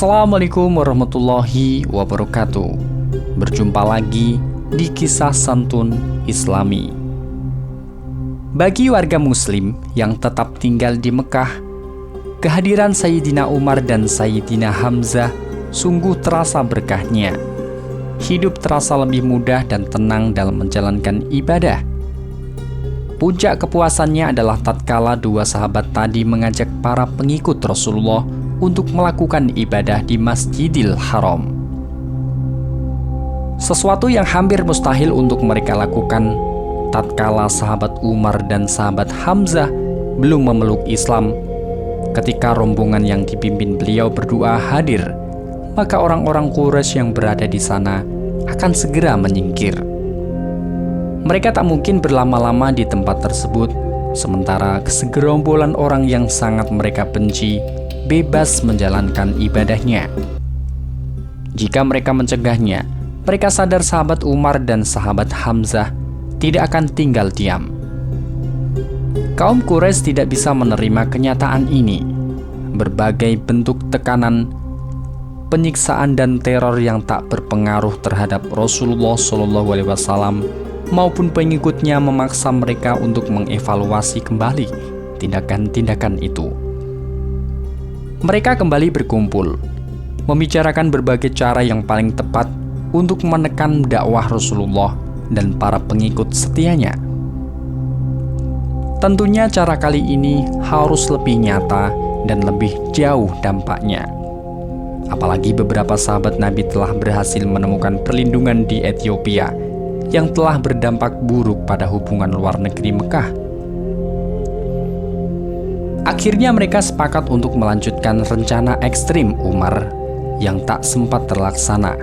Assalamualaikum warahmatullahi wabarakatuh. Berjumpa lagi di Kisah Santun Islami. Bagi warga muslim yang tetap tinggal di Mekah, kehadiran Sayyidina Umar dan Sayyidina Hamzah sungguh terasa berkahnya. Hidup terasa lebih mudah dan tenang dalam menjalankan ibadah. Puncak kepuasannya adalah tatkala dua sahabat tadi mengajak para pengikut Rasulullah untuk melakukan ibadah di Masjidil Haram. Sesuatu yang hampir mustahil untuk mereka lakukan tatkala sahabat Umar dan sahabat Hamzah belum memeluk Islam. Ketika rombongan yang dipimpin beliau berdua hadir, maka orang-orang Quraisy yang berada di sana akan segera menyingkir. Mereka tak mungkin berlama-lama di tempat tersebut, sementara segerombolan orang yang sangat mereka benci bebas menjalankan ibadahnya. Jika mereka mencegahnya, mereka sadar sahabat Umar dan sahabat Hamzah tidak akan tinggal diam. Kaum Quraisy tidak bisa menerima kenyataan ini. Berbagai bentuk tekanan, penyiksaan dan teror yang tak berpengaruh terhadap Rasulullah SAW maupun pengikutnya memaksa mereka untuk mengevaluasi kembali tindakan-tindakan itu. Mereka kembali berkumpul, membicarakan berbagai cara yang paling tepat untuk menekan dakwah Rasulullah dan para pengikut setianya. Tentunya cara kali ini harus lebih nyata dan lebih jauh dampaknya. Apalagi beberapa sahabat Nabi telah berhasil menemukan perlindungan di Ethiopia yang telah berdampak buruk pada hubungan luar negeri Mekah. Akhirnya mereka sepakat untuk melanjutkan rencana ekstrim Umar yang tak sempat terlaksana,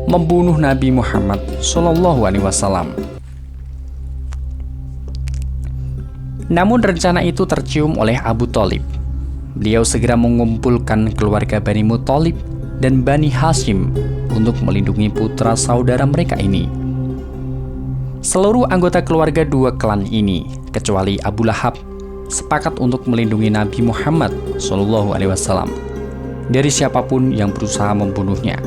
membunuh Nabi Muhammad SAW. Namun rencana itu tercium oleh Abu Thalib. Beliau segera mengumpulkan keluarga Bani Muthalib dan Bani Hashim untuk melindungi putra saudara mereka ini. Seluruh anggota keluarga dua klan ini, kecuali Abu Lahab, sepakat untuk melindungi Nabi Muhammad SAW dari siapapun yang berusaha membunuhnya.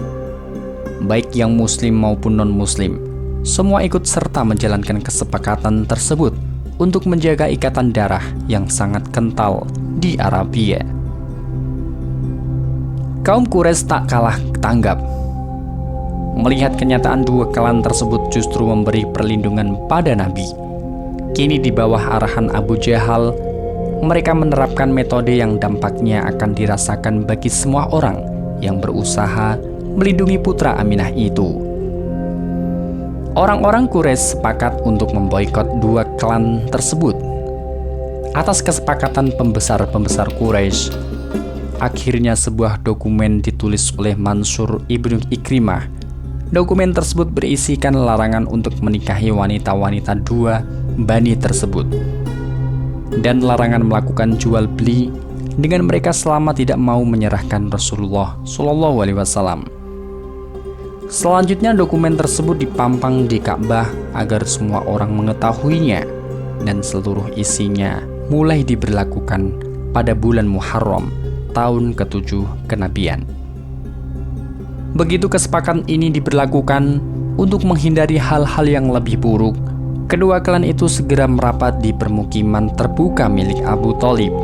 Baik yang muslim maupun non-muslim, semua ikut serta menjalankan kesepakatan tersebut untuk menjaga ikatan darah yang sangat kental di Arabia. Kaum Quraisy tak kalah tanggap. Melihat kenyataan dua klan tersebut justru memberi perlindungan pada Nabi. Kini di bawah arahan Abu Jahal, mereka menerapkan metode yang dampaknya akan dirasakan bagi semua orang yang berusaha melindungi putra Aminah itu. Orang-orang Quraisy sepakat untuk memboikot dua klan tersebut. Atas kesepakatan pembesar-pembesar Quraisy, akhirnya sebuah dokumen ditulis oleh Mansur ibnu Ikrimah. Dokumen tersebut berisikan larangan untuk menikahi wanita-wanita dua bani tersebut dan larangan melakukan jual beli dengan mereka selama tidak mau menyerahkan Rasulullah SAW. Selanjutnya dokumen tersebut dipampang di Ka'bah agar semua orang mengetahuinya, dan seluruh isinya mulai diberlakukan pada bulan Muharram tahun ke-7 kenabian. Begitu kesepakatan ini diberlakukan untuk menghindari hal-hal yang lebih buruk, kedua klan itu segera merapat di permukiman terbuka milik Abu Thalib.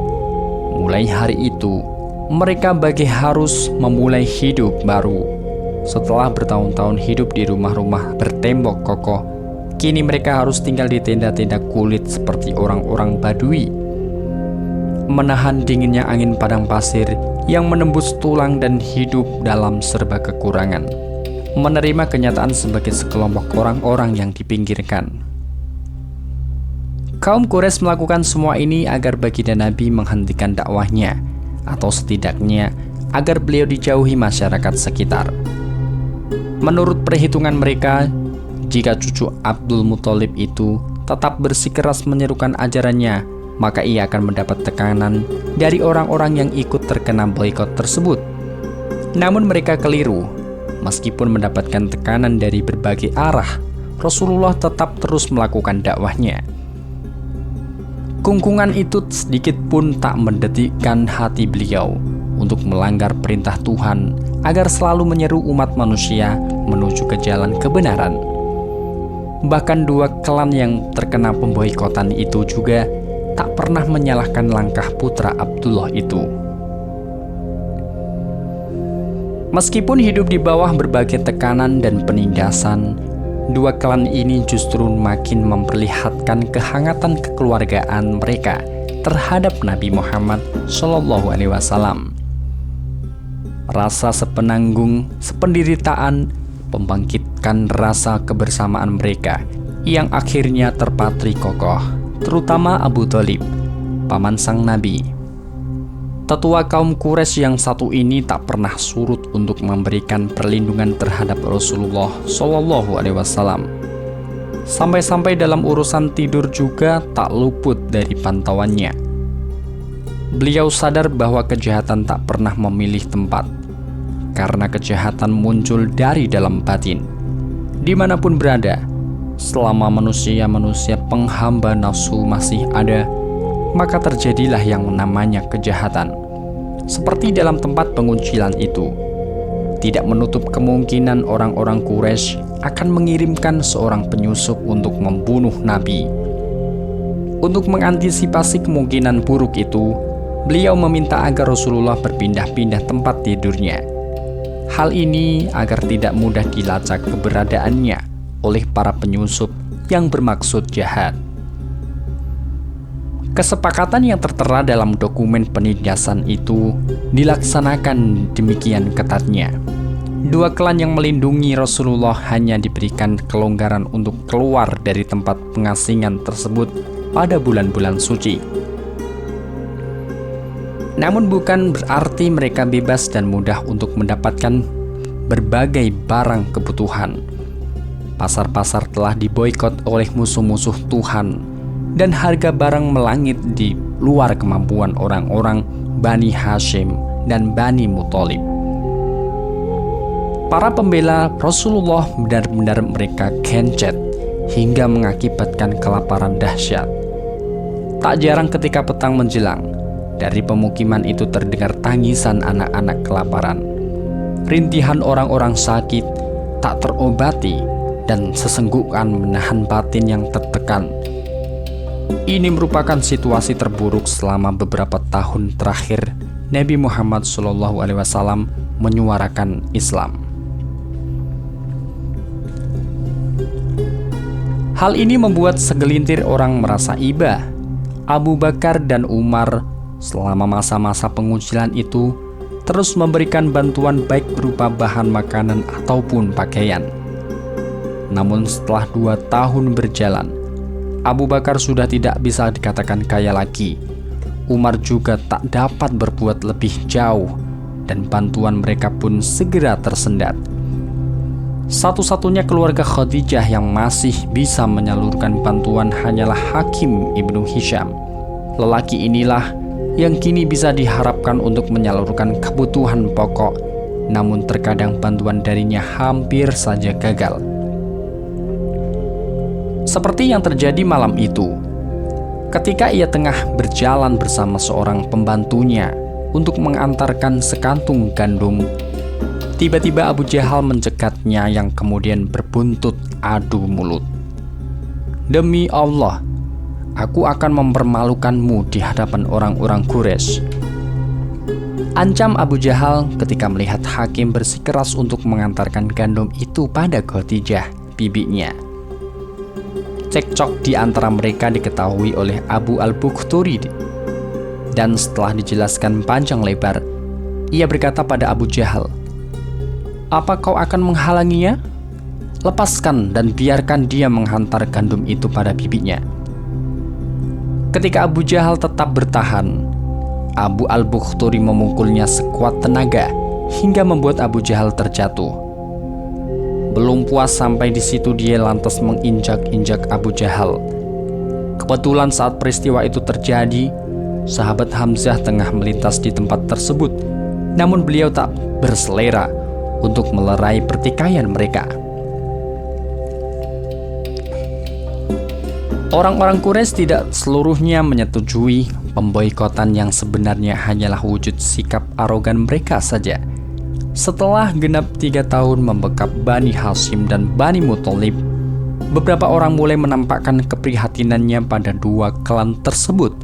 Mulai hari itu, mereka bagi harus memulai hidup baru. Setelah bertahun-tahun hidup di rumah-rumah bertembok kokoh, kini mereka harus tinggal di tenda-tenda kulit seperti orang-orang Badui. Menahan dinginnya angin padang pasir yang menembus tulang dan hidup dalam serba kekurangan. Menerima kenyataan sebagai sekelompok orang-orang yang dipinggirkan. Kaum Quraisy melakukan semua ini agar baginda Nabi menghentikan dakwahnya, atau setidaknya agar beliau dijauhi masyarakat sekitar. Menurut perhitungan mereka, jika cucu Abdul Muthalib itu tetap bersikeras menyerukan ajarannya, maka ia akan mendapat tekanan dari orang-orang yang ikut terkena boikot tersebut. Namun mereka keliru. Meskipun mendapatkan tekanan dari berbagai arah, Rasulullah tetap terus melakukan dakwahnya. Kungkungan itu sedikit pun tak mendetikkan hati beliau. untuk melanggar perintah Tuhan agar selalu menyeru umat manusia menuju ke jalan kebenaran. Bahkan dua klan yang terkena pemboikotan itu juga tak pernah menyalahkan langkah putra Abdullah itu. Meskipun hidup di bawah berbagai tekanan dan penindasan, dua klan ini justru makin memperlihatkan kehangatan kekeluargaan mereka terhadap Nabi Muhammad SAW. Rasa sepenanggung, sependeritaan, membangkitkan rasa kebersamaan mereka yang akhirnya terpatri kokoh, terutama Abu Thalib, paman sang Nabi. Tetua kaum Quraisy yang satu ini tak pernah surut untuk memberikan perlindungan terhadap Rasulullah SAW. Sampai-sampai dalam urusan tidur juga tak luput dari pantauannya. Beliau sadar bahwa kejahatan tak pernah memilih tempat, karena kejahatan muncul dari dalam batin. Dimanapun berada, selama manusia-manusia penghamba nafsu masih ada, maka terjadilah yang namanya kejahatan. Seperti dalam tempat penguncilan itu, tidak menutup kemungkinan orang-orang Quraisy akan mengirimkan seorang penyusup untuk membunuh Nabi. Untuk mengantisipasi kemungkinan buruk itu, beliau meminta agar Rasulullah berpindah-pindah tempat tidurnya. Hal ini agar tidak mudah dilacak keberadaannya oleh para penyusup yang bermaksud jahat. Kesepakatan yang tertera dalam dokumen penindasan itu dilaksanakan demikian ketatnya. Dua klan yang melindungi Rasulullah hanya diberikan kelonggaran untuk keluar dari tempat pengasingan tersebut pada bulan-bulan suci. Namun bukan berarti mereka bebas dan mudah untuk mendapatkan berbagai barang kebutuhan. Pasar-pasar telah diboikot oleh musuh-musuh Tuhan, dan harga barang melangit di luar kemampuan orang-orang Bani Hashim dan Bani Muthalib. Para pembela Rasulullah benar-benar mereka kencet hingga mengakibatkan kelaparan dahsyat. Tak jarang ketika petang menjelang, dari pemukiman itu terdengar tangisan anak-anak kelaparan. Rintihan orang-orang sakit tak terobati dan sesenggukan menahan batin yang tertekan. Ini merupakan situasi terburuk selama beberapa tahun terakhir Nabi Muhammad SAW menyuarakan Islam. Hal ini membuat segelintir orang merasa iba. Abu Bakar dan Umar selama masa-masa pengucilan itu terus memberikan bantuan baik berupa bahan makanan ataupun pakaian. Namun setelah 2 tahun berjalan, Abu Bakar sudah tidak bisa dikatakan kaya lagi. Umar juga tak dapat berbuat lebih jauh, dan bantuan mereka pun segera tersendat. Satu-satunya keluarga Khadijah yang masih bisa menyalurkan bantuan hanyalah Hakim ibnu Hisham. Lelaki inilah yang kini bisa diharapkan untuk menyalurkan kebutuhan pokok, namun terkadang bantuan darinya hampir saja gagal. Seperti yang terjadi malam itu, ketika ia tengah berjalan bersama seorang pembantunya untuk mengantarkan sekantung gandum, tiba-tiba Abu Jahal mencegatnya yang kemudian berbuntut adu mulut. "Demi Allah, aku akan mempermalukanmu di hadapan orang-orang Quraisy," ancam Abu Jahal ketika melihat Hakim bersikeras untuk mengantarkan gandum itu pada Khadijah, bibinya. Cekcok di antara mereka diketahui oleh Abu al-Bukhturi, dan setelah dijelaskan panjang lebar, ia berkata pada Abu Jahal, "Apa kau akan menghalanginya? Lepaskan dan biarkan dia menghantar gandum itu pada bibinya." Ketika Abu Jahal tetap bertahan, Abu al-Bukhturi memukulnya sekuat tenaga hingga membuat Abu Jahal terjatuh. Belum puas sampai di situ, dia lantas menginjak-injak Abu Jahal. Kebetulan saat peristiwa itu terjadi, sahabat Hamzah tengah melintas di tempat tersebut, namun beliau tak berselera untuk melerai pertikaian mereka. Orang-orang Quraisy tidak seluruhnya menyetujui Pemboikotan yang sebenarnya hanyalah wujud sikap arogan mereka saja. Setelah genap 3 tahun membekap Bani Hashim dan Bani Muthalib, beberapa orang mulai menampakkan keprihatinannya pada dua klan tersebut.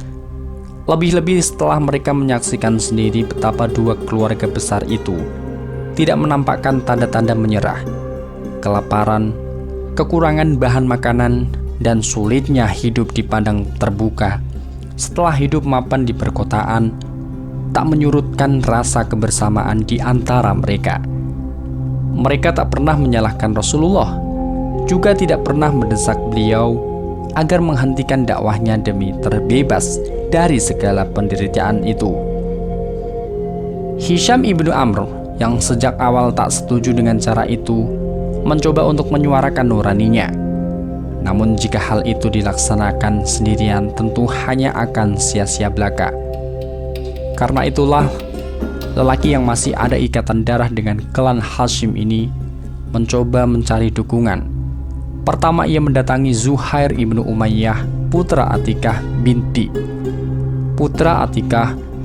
Lebih-lebih setelah mereka menyaksikan sendiri betapa dua keluarga besar itu tidak menampakkan tanda-tanda menyerah. Kelaparan, kekurangan bahan makanan, dan sulitnya hidup di padang terbuka setelah hidup mapan di perkotaan tak menyurutkan rasa kebersamaan di antara mereka. Mereka tak pernah menyalahkan Rasulullah, juga tidak pernah mendesak beliau agar menghentikan dakwahnya demi terbebas dari segala penderitaan itu. Hisham ibnu Amr yang sejak awal tak setuju dengan cara itu mencoba untuk menyuarakan nuraninya. Namun jika hal itu dilaksanakan sendirian tentu hanya akan sia-sia belaka. Karena itulah lelaki yang masih ada ikatan darah dengan klan Hashim ini mencoba mencari dukungan. Pertama ia mendatangi Zuhair ibnu Umayyah, putra Atikah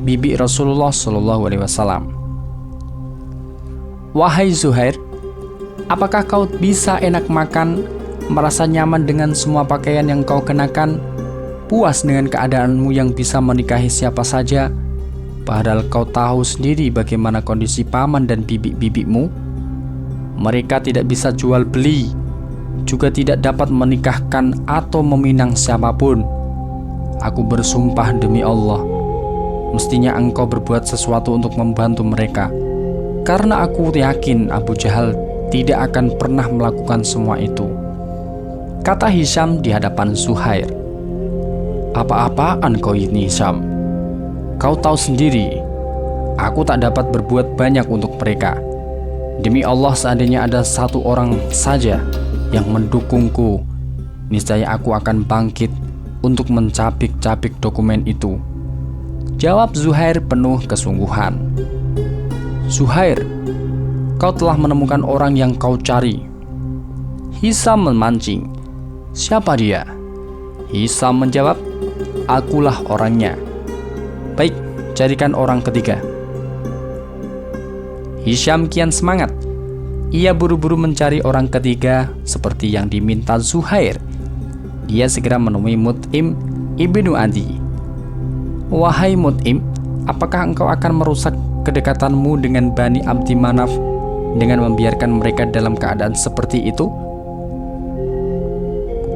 bibi Rasulullah SAW. "Wahai Zuhair, apakah kau bisa enak makan, merasa nyaman dengan semua pakaian yang kau kenakan, puas dengan keadaanmu yang bisa menikahi siapa saja, padahal kau tahu sendiri bagaimana kondisi paman dan bibi-bibimu? Mereka tidak bisa jual beli, juga tidak dapat menikahkan atau meminang siapapun. Aku bersumpah demi Allah, mestinya engkau berbuat sesuatu untuk membantu mereka, karena aku yakin Abu Jahal tidak akan pernah melakukan semua itu," kata Hisham di hadapan Zuhair. "Apa-apaan kau ini, Hisham? Kau tahu sendiri, aku tak dapat berbuat banyak untuk mereka. Demi Allah, seandainya ada satu orang saja yang mendukungku, niscaya aku akan bangkit untuk mencapik-capik dokumen itu," jawab Zuhair penuh kesungguhan. "Zuhair, kau telah menemukan orang yang kau cari." Hisham memancing. "Siapa dia?" Hisham menjawab, "Akulah orangnya." "Baik, carikan orang ketiga." Hisham kian semangat. Ia buru-buru mencari orang ketiga seperti yang diminta Zuhair. Dia segera menemui Mut'im ibnu Adi. "Wahai Mut'im, apakah engkau akan merusak kedekatanmu dengan Bani Abdi Manaf dengan membiarkan mereka dalam keadaan seperti itu?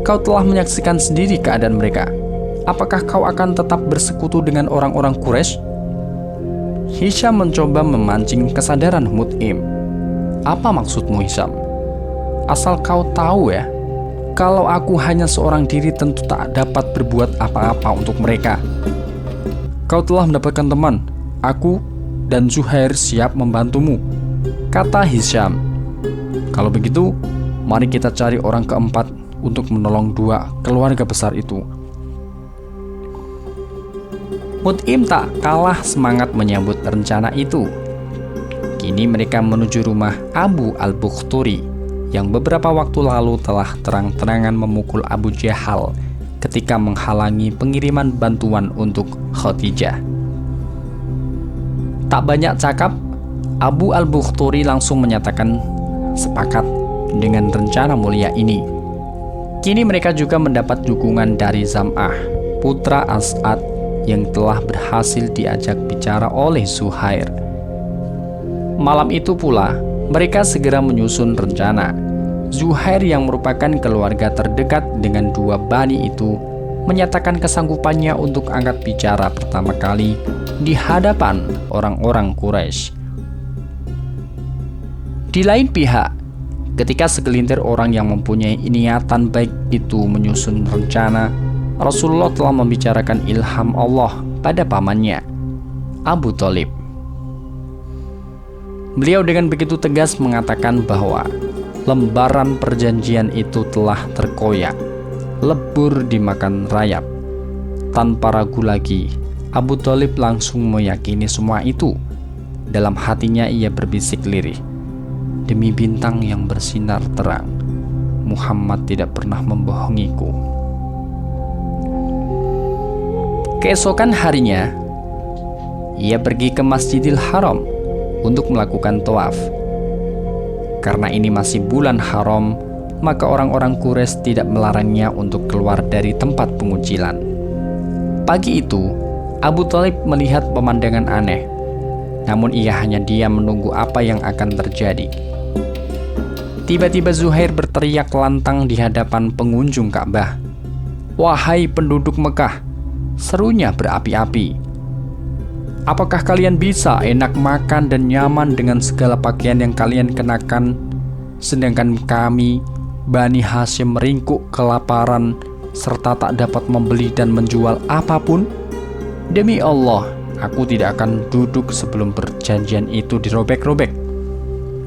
Kau telah menyaksikan sendiri keadaan mereka. Apakah kau akan tetap bersekutu dengan orang-orang Quraisy?" Hisham mencoba memancing kesadaran Mut'im. "Apa maksudmu, Hisham? Asal kau tahu ya, kalau aku hanya seorang diri tentu tak dapat berbuat apa-apa untuk mereka. Kau telah mendapatkan teman, aku dan Zuhair siap membantumu," kata Hisham. "Kalau begitu, mari kita cari orang keempat untuk menolong dua keluarga besar itu." Mut'im tak kalah semangat menyambut rencana itu. Kini mereka menuju rumah Abu al-Bukhturi yang beberapa waktu lalu telah terang-terangan memukul Abu Jahal ketika menghalangi pengiriman bantuan untuk Khadijah. Tak banyak cakap, Abu al-Bukhturi langsung menyatakan sepakat dengan rencana mulia ini. Kini mereka juga mendapat dukungan dari Zam'ah, putra As'ad yang telah berhasil diajak bicara oleh Zuhair. Malam itu pula, mereka segera menyusun rencana. Zuhair yang merupakan keluarga terdekat dengan dua bani itu menyatakan kesanggupannya untuk angkat bicara pertama kali di hadapan orang-orang Quraisy. Di lain pihak, ketika segelintir orang yang mempunyai niatan baik itu menyusun rencana, Rasulullah telah membicarakan ilham Allah pada pamannya, Abu Thalib. Beliau dengan begitu tegas mengatakan bahwa lembaran perjanjian itu telah terkoyak, lebur dimakan rayap. Tanpa ragu lagi, Abu Thalib langsung meyakini semua itu. Dalam hatinya ia berbisik lirih, "Demi bintang yang bersinar terang, Muhammad tidak pernah membohongiku." Keesokan harinya, ia pergi ke Masjidil Haram untuk melakukan tawaf. Karena ini masih bulan haram, maka orang-orang Quraisy tidak melarangnya untuk keluar dari tempat pengucilan. Pagi itu, Abu Thalib melihat pemandangan aneh, namun ia hanya diam menunggu apa yang akan terjadi. Tiba-tiba Zuhair berteriak lantang di hadapan pengunjung Ka'bah. "Wahai penduduk Mekah," serunya berapi-api, "apakah kalian bisa enak makan dan nyaman dengan segala pakaian yang kalian kenakan, sedangkan kami, Bani Hashim, meringkuk kelaparan serta tak dapat membeli dan menjual apapun? Demi Allah, aku tidak akan duduk sebelum perjanjian itu dirobek-robek.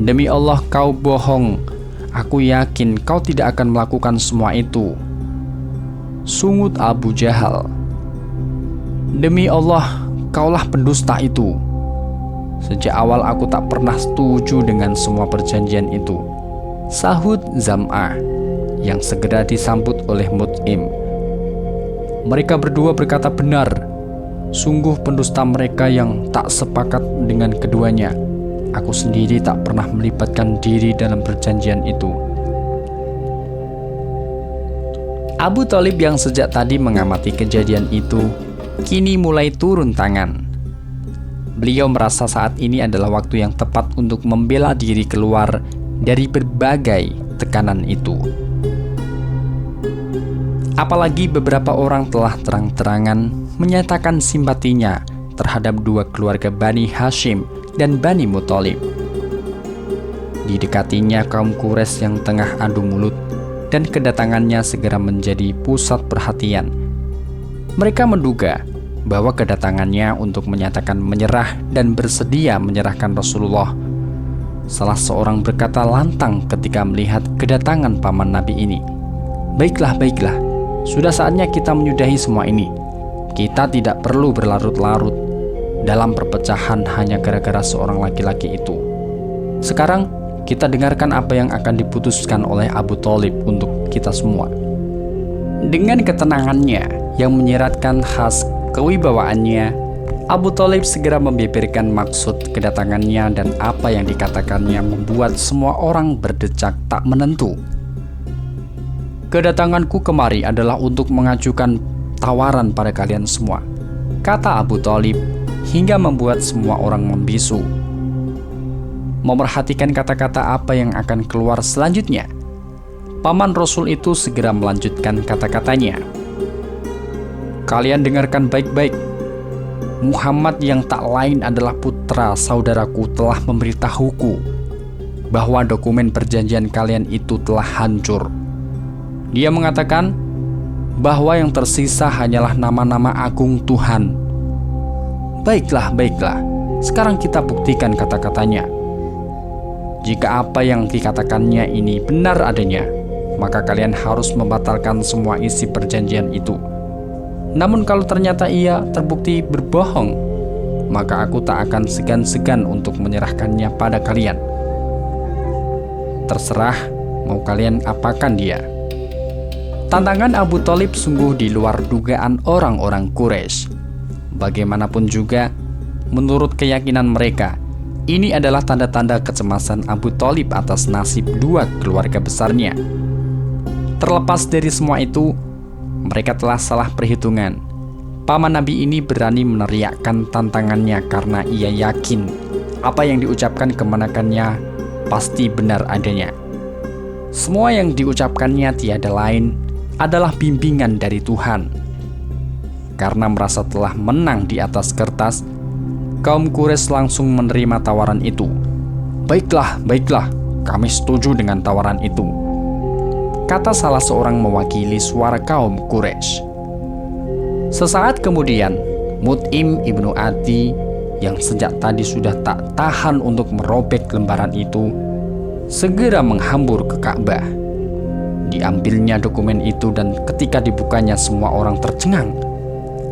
Demi Allah, kau bohong. Aku yakin kau tidak akan melakukan semua itu." Sungut Abu Jahal, "Demi Allah, kaulah pendusta itu. Sejak awal aku tak pernah setuju dengan semua perjanjian itu," sahut Zam'ah yang segera disambut oleh Mut'im. "Mereka berdua berkata benar. Sungguh pendusta mereka yang tak sepakat dengan keduanya. Aku sendiri tak pernah melibatkan diri dalam perjanjian itu." Abu Thalib yang sejak tadi mengamati kejadian itu, kini mulai turun tangan. Beliau merasa saat ini adalah waktu yang tepat untuk membela diri keluar dari berbagai tekanan itu. Apalagi beberapa orang telah terang-terangan menyatakan simpatinya terhadap dua keluarga Bani Hashim dan Bani Muthalib. Didekatinya kaum Quraisy yang tengah adu mulut, dan kedatangannya segera menjadi pusat perhatian. Mereka menduga bahwa kedatangannya untuk menyatakan menyerah dan bersedia menyerahkan Rasulullah. Salah seorang berkata lantang ketika melihat kedatangan paman Nabi ini, baiklah, sudah saatnya kita menyudahi semua ini. Kita tidak perlu berlarut-larut dalam perpecahan hanya gara-gara seorang laki-laki itu. Sekarang kita dengarkan apa yang akan diputuskan oleh Abu Thalib untuk kita semua." Dengan ketenangannya yang menyiratkan khas kewibawaannya, Abu Thalib segera membeberkan maksud kedatangannya, dan apa yang dikatakannya membuat semua orang berdecak tak menentu. "Kedatanganku kemari adalah untuk mengajukan tawaran pada kalian semua," kata Abu Thalib, hingga membuat semua orang membisu. Memerhatikan kata-kata apa yang akan keluar selanjutnya, paman Rasul itu segera melanjutkan kata-katanya. "Kalian dengarkan baik-baik. Muhammad yang tak lain adalah putra saudaraku telah memberitahuku bahwa dokumen perjanjian kalian itu telah hancur. Dia mengatakan bahwa yang tersisa hanyalah nama-nama agung Tuhan. Baiklah, sekarang kita buktikan kata-katanya. Jika apa yang dikatakannya ini benar adanya, maka kalian harus membatalkan semua isi perjanjian itu. Namun kalau ternyata ia terbukti berbohong, maka aku tak akan segan-segan untuk menyerahkannya pada kalian. Terserah mau kalian apakan dia." Tantangan Abu Thalib sungguh di luar dugaan orang-orang Quraisy. Bagaimanapun juga, menurut keyakinan mereka, ini adalah tanda-tanda kecemasan Abu Thalib atas nasib dua keluarga besarnya. Terlepas dari semua itu, mereka telah salah perhitungan. Paman Nabi ini berani meneriakkan tantangannya karena ia yakin apa yang diucapkan kemenakannya pasti benar adanya. Semua yang diucapkannya tiada lain adalah bimbingan dari Tuhan. Karena merasa telah menang di atas kertas, kaum Quraisy langsung menerima tawaran itu. Baiklah, kami setuju dengan tawaran itu," kata salah seorang mewakili suara kaum Quraisy. Sesaat kemudian, Mut'im ibnu Adi yang sejak tadi sudah tak tahan untuk merobek lembaran itu, segera menghambur ke Ka'bah. Diambilnya dokumen itu, dan ketika dibukanya semua orang tercengang.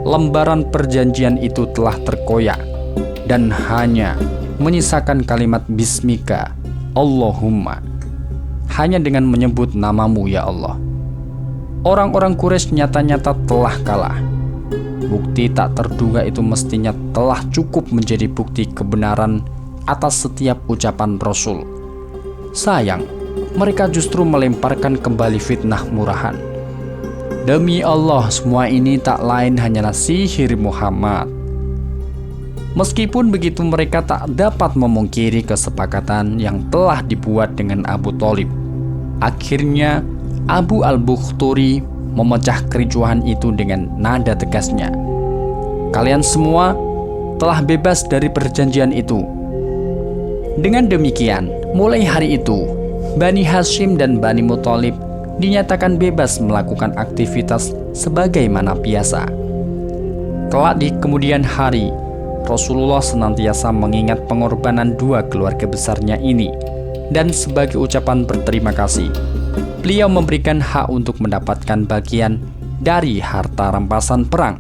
Lembaran perjanjian itu telah terkoyak dan hanya menyisakan kalimat Bismika Allahumma, hanya dengan menyebut namamu ya Allah. Orang-orang Quraisy nyata-nyata telah kalah. Bukti tak terduga itu mestinya telah cukup menjadi bukti kebenaran atas setiap ucapan Rasul. Sayang, mereka justru melemparkan kembali fitnah murahan. Demi Allah, semua ini tak lain hanyalah sihir Muhammad. Meskipun begitu, mereka tak dapat memungkiri kesepakatan yang telah dibuat dengan Abu Thalib. Akhirnya, Abu al-Bukhturi memecah kericuhan itu dengan nada tegasnya. Kalian semua telah bebas dari perjanjian itu. Dengan demikian, mulai hari itu, Bani Hashim dan Bani Muthalib dinyatakan bebas melakukan aktivitas sebagaimana biasa. Kelak di kemudian hari, Rasulullah senantiasa mengingat pengorbanan dua keluarga besarnya ini, dan sebagai ucapan berterima kasih, beliau memberikan hak untuk mendapatkan bagian dari harta rampasan perang.